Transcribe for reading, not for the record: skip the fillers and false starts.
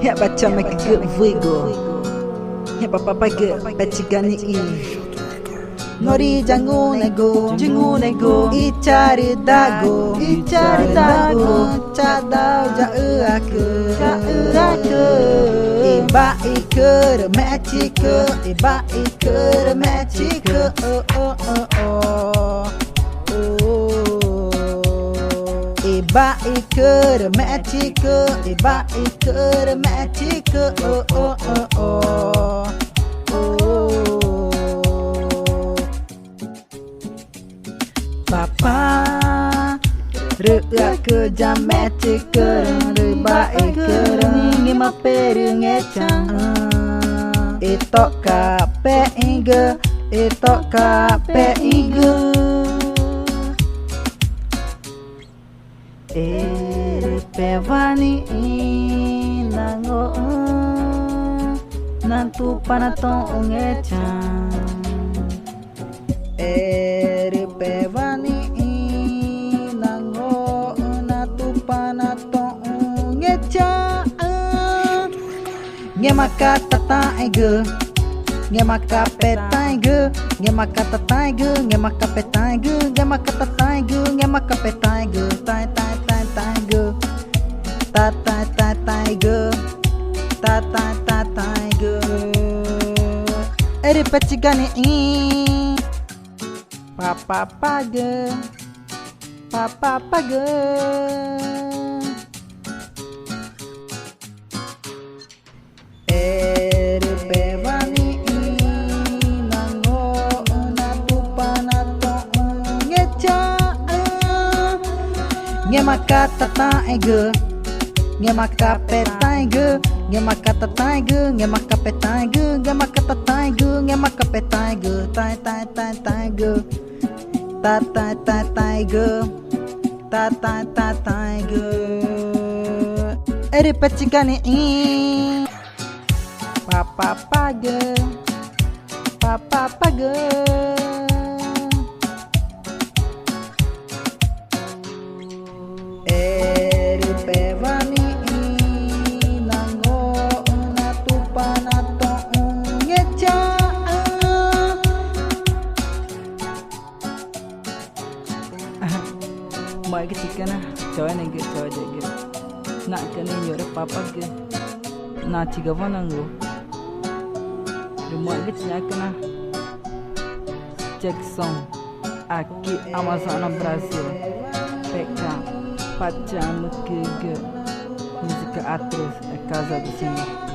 Ya baca make good vigo. Ya papa pagi baca gani i. Nori jangu nego icari dago cadau jau aku iba iker mecike oh oh oh oh iba iker mecike oh oh oh oh Papa Rua ke jamet cikereng Reba ikereng Ngima pereng ecang Itok kape ige Pevani nango Nantu panatong ecang Pevani nango natu panatong ngeca ngemaka tataige ngemaka petaige ngemaka tataige ngemaka petaige ngemaka tataige ngemaka petaige tai tai tai taige tatai tai taige tatai tai taige eri pecigani Papa page Pevani nango natu panatong ngeca ngemaka tataige ngemaka petaige ngemaka tataige ngemaka petaige ngemaka tataige ngemaka petaige tai tai tai taige tatai tai taige eri pecigani papa page eri pevani nango natu panatong ngeca Mọi cái chicken á, chơi này cái chơi đấy cái, nãy cái này nhớ được papa cái, nãy chỉ có vào năng luôn, rồi mọi cái chicken á, Jackson, aqui Amazônia Brasil, PK, Pachama que música atroz, é casa do Senhor.